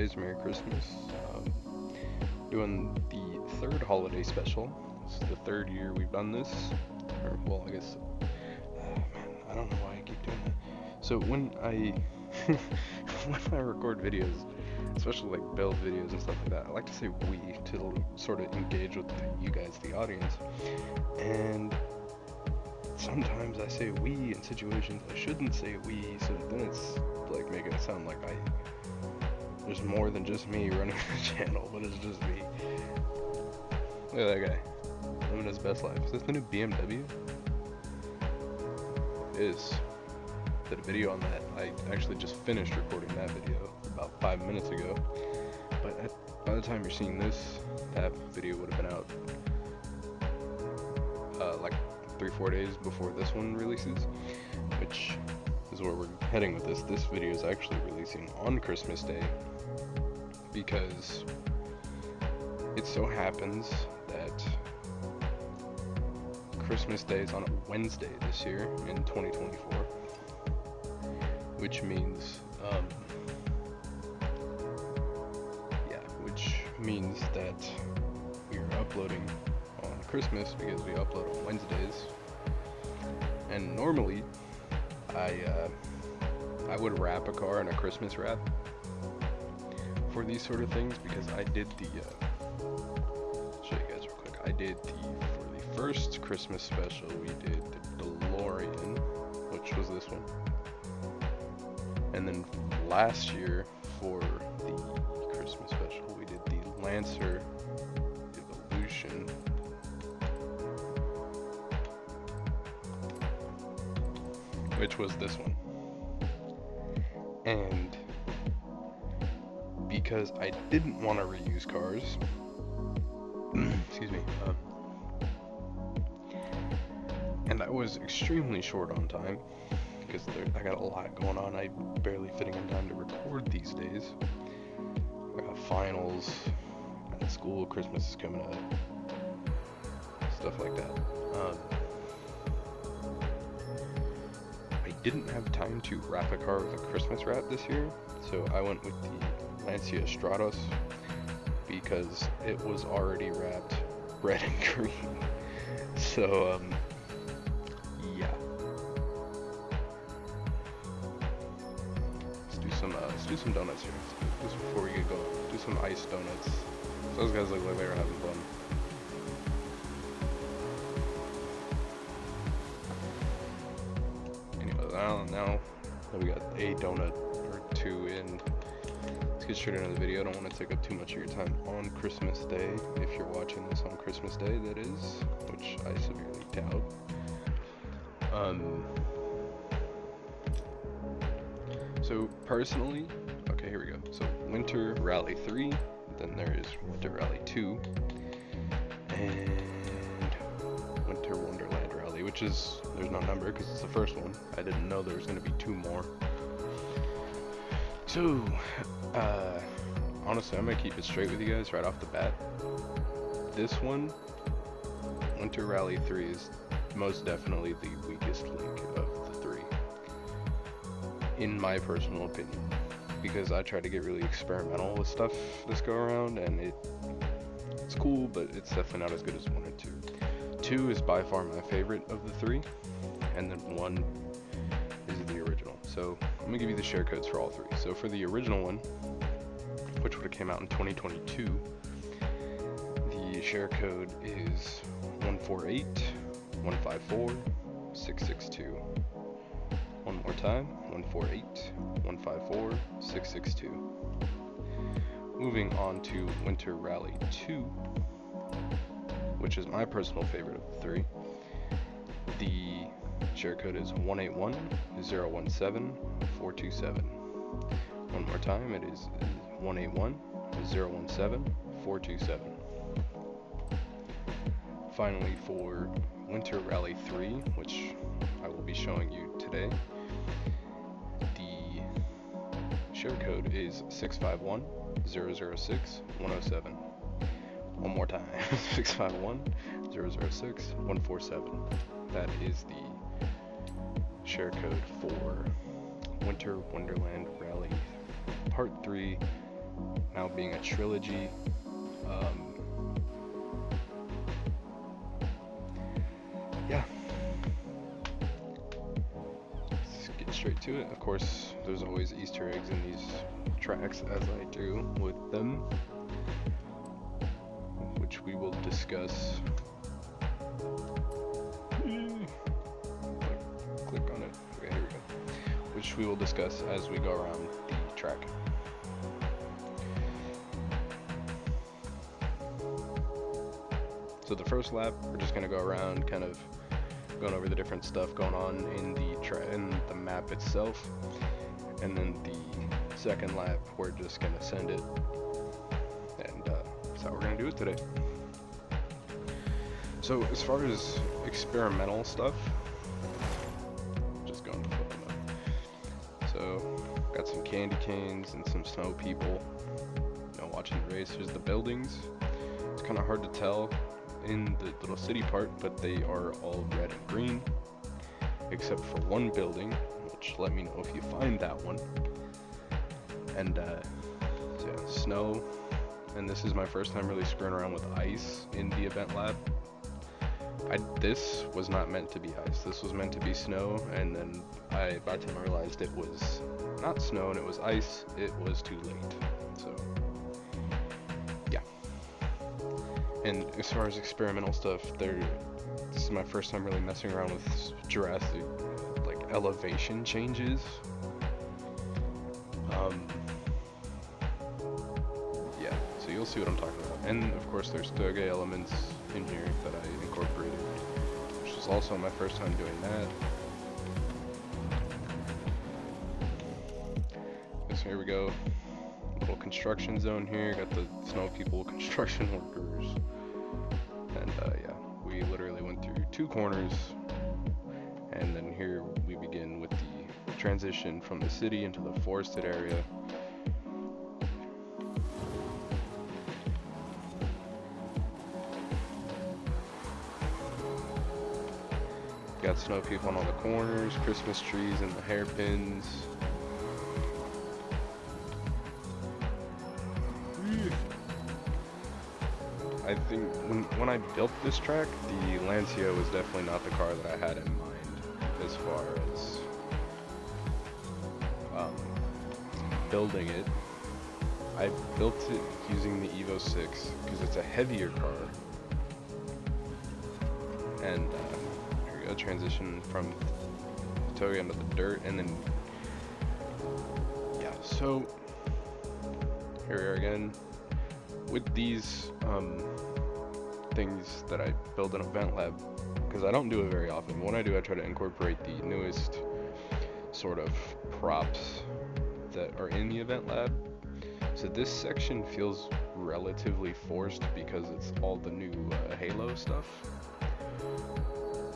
holidays, Merry Christmas. Doing the third holiday special. This is the third year we've done this. Or, well, I guess. Man, I don't know why I keep doing that. So when I when I record videos, especially like build videos and stuff like that, I like to say we to sort of engage with you guys, the audience. And sometimes I say we in situations I shouldn't say we, so then it's like making it sound like there's more than just me running the channel, but it's just me. Look at that guy, living his best life. Is this the new BMW? It is. Did a video on that. I actually just finished recording that video about 5 minutes ago, but by the time you're seeing this, that video would have been out like 3-4 days before this one releases, which is where we're heading with this. This video is actually releasing on Christmas Day because it so happens that Christmas Day is on a Wednesday this year in 2024, which means that we are uploading on Christmas because we upload on Wednesdays. And normally I would wrap a car in a Christmas wrap for these sort of things, because I did the show you guys real quick. For the first Christmas special we did the DeLorean, which was this one, and then last year for the Christmas special we did the Lancer Evolution, which was this one. And because I didn't want to reuse cars, excuse me, and I was extremely short on time because I got a lot going on. I barely fitting in time to record these days. I got finals at school, Christmas is coming up, stuff like that. I didn't have time to wrap a car with a Christmas wrap this year, so I went with the Lancia Stratos because it was already wrapped red and green. So yeah. Let's do some donuts here. Just before we get going, do some iced donuts. Those guys look like they were having fun. Now that we got a donut or two in, let's get straight into the video. I don't want to take up too much of your time on Christmas Day, if you're watching this on Christmas Day, that is, which I severely doubt. So personally, okay, here we go. So Winter Rally 3, then there is Winter Rally 2, and Winter Wonderland Rally, which is, there's no number because it's the first one. I didn't know there was going to be 2 more. So, honestly, I'm going to keep it straight with you guys right off the bat. This one, Winter Rally 3, is most definitely the weakest link of the 3, in my personal opinion, because I try to get really experimental with stuff this go around, and it's cool, but it's definitely not as good as 1 and 2. 2 is by far my favorite of the 3, and then 1 is the original. So I'm gonna give you the share codes for all 3. So for the original one, which would have came out in 2022, the share code is 148 154 662. One more time, 148 154 662. Moving on to Winter Rally 2, which is my personal favorite of the 3. The share code is 181 017 427. One more time, it is 181 017 427. Finally, for Winter Rally 3, which I will be showing you today, the share code is 651 006 107. One more time, 651 006 147. That is the share code for Winter Wonderland Rally Part 3 now being a trilogy. Yeah. Let's get straight to it. Of course, there's always Easter eggs in these tracks, as I do with them, which we will discuss. Click on it. Okay, here we go. Which we will discuss as we go around the track. So the first lap, we're just gonna go around, kind of going over the different stuff going on in the map itself, and then the second lap, we're just gonna send it, and that's how we're gonna do it today. So as far as experimental stuff, just going to flip them up. So got some candy canes and some snow people, watching the race. Here's the buildings. It's kind of hard to tell in the little city part, but they are all red and green, except for one building, which let me know if you find that one. And so yeah, snow, and this is my first time really screwing around with ice in the event lab. This was not meant to be ice, this was meant to be snow, and then by the time I realized it was not snow and it was ice, it was too late. So yeah. And as far as experimental stuff, this is my first time really messing around with Jurassic, like, elevation changes. Yeah, so you'll see what I'm talking about. And of course there's Doge elements in here that I incorporated, which is also my first time doing that. So here we go. Little construction zone here, got the snow people, construction workers, and yeah, we literally went through 2 corners, and then here we begin with the transition from the city into the forested area. Got snow people on all the corners, Christmas trees and the hairpins. I think when I built this track, the Lancia was definitely not the car that I had in mind as far as building it. I built it using the Evo 6 because it's a heavier car. And here we go, transition from the toge into the dirt, and then yeah, so here we are again with these things that I build in Event Lab, because I don't do it very often. When I do, I try to incorporate the newest sort of props that are in the Event Lab. So this section feels relatively forced because it's all the new Halo stuff,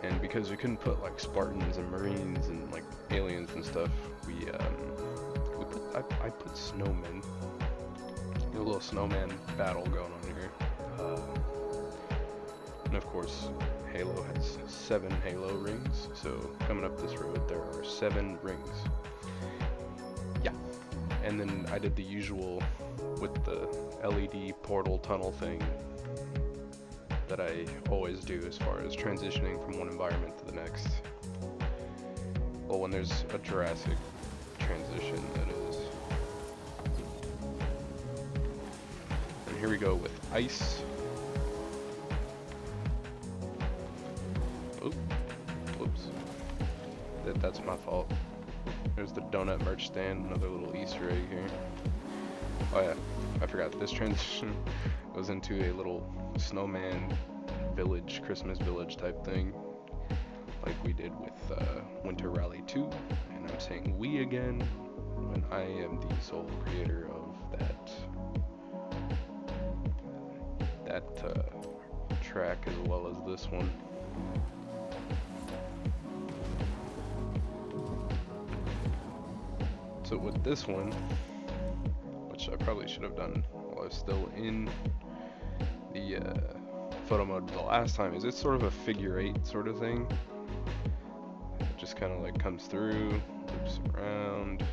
and because we couldn't put like Spartans and Marines and like aliens and stuff, I put snowmen. A little snowman battle going on here. And of course, Halo has 7 Halo rings, so coming up this road there are 7 rings. Yeah. And then I did the usual with the LED portal tunnel thing that I always do as far as transitioning from one environment to the next. Well, when there's a Jurassic transition, that is. And here we go with ice. Oops. That's my fault. There's the donut merch stand, another little Easter egg here. Oh yeah, I forgot, this transition goes into a little snowman village, Christmas village type thing, like we did with Winter Rally 2, and I'm saying we again, when I am the sole creator of that track as well as this one. So with this one, which I probably should have done while I was still in the photo mode the last time, is it's sort of a figure 8 sort of thing. It just kind of like comes through, loops around,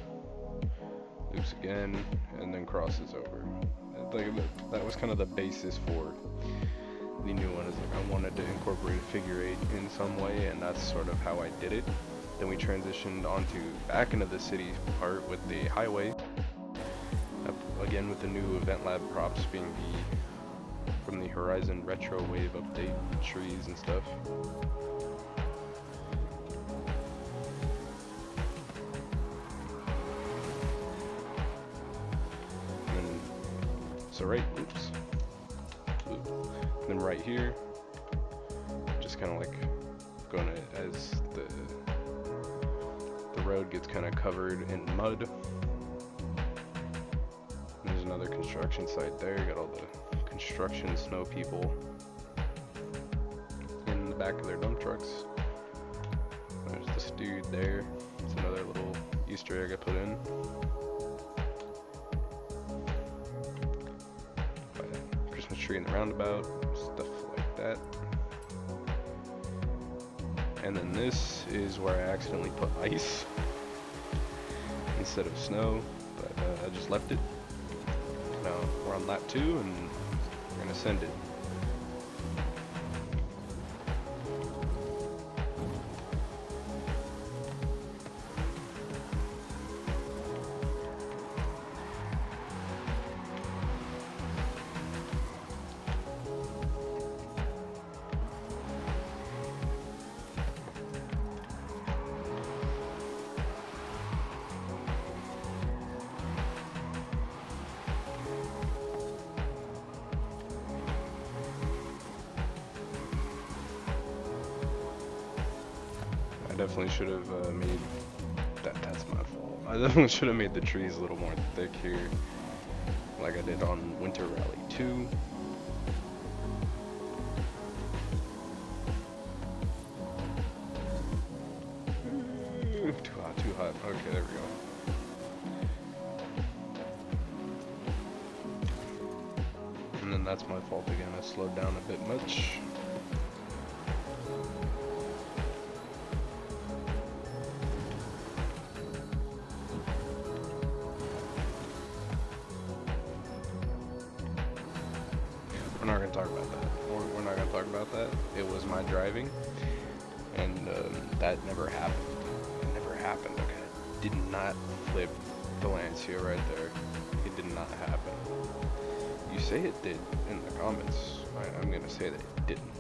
loops again, and then crosses over. that was kind of the basis for the new one. Is like I wanted to incorporate a figure eight in some way, and that's sort of how I did it. Then we transitioned onto back into the city part with the highway. Again with the new event lab props being from the Horizon Retro Wave update, trees and stuff. And so then right here, just kind of like going as the road gets kind of covered in mud. There's another construction site there. You got all the construction snow people in the back of their dump trucks. There's this dude there. It's another little Easter egg I put in. Christmas tree in the roundabout, stuff like that. And then this is where I accidentally put ice instead of snow, but I just left it. Now we're on lap 2 and we're gonna send it. I definitely should have made that's my fault. I definitely should have made the trees a little more thick here, like I did on Winter Rally 2. Too hot. Okay, there we go. And then that's my fault again. I slowed down a bit much. We're not going to talk about that. We're not going to talk about that. It was my driving, and that never happened. It never happened, okay? Did not flip the Lancia right there. It did not happen. You say it did in the comments. I'm going to say that it didn't.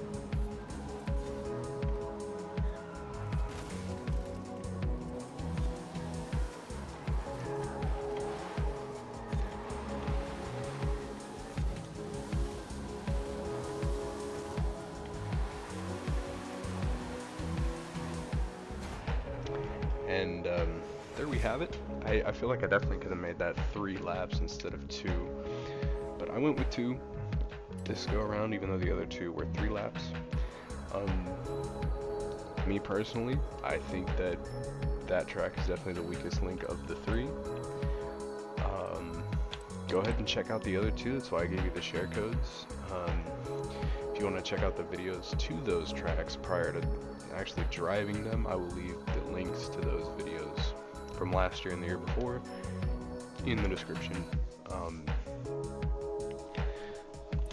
And there we have it. I feel like I definitely could have made that 3 laps instead of 2, but I went with 2 this go around, even though the other 2 were 3 laps. Me personally, I think that track is definitely the weakest link of the 3. Go ahead and check out the other 2. That's why I gave you the share codes. If you want to check out the videos to those tracks prior to actually driving them, I will leave the links to those videos from last year and the year before in the description. I'm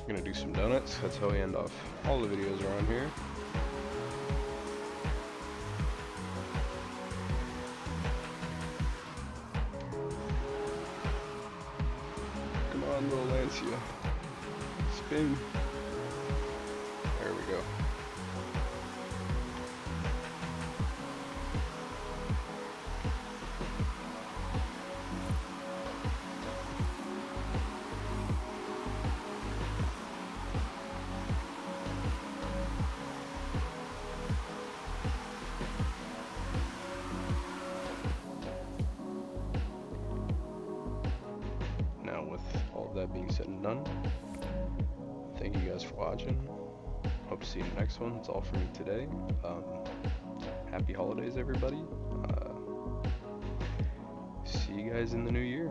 gonna do some donuts. That's how we end off all the videos around here. Come on, little Lancia. Spin. There we go. Now with all of that being said and done, thank you guys for watching. Hope to see you in the next one. That's all for me today. Happy holidays, everybody. See you guys in the new year.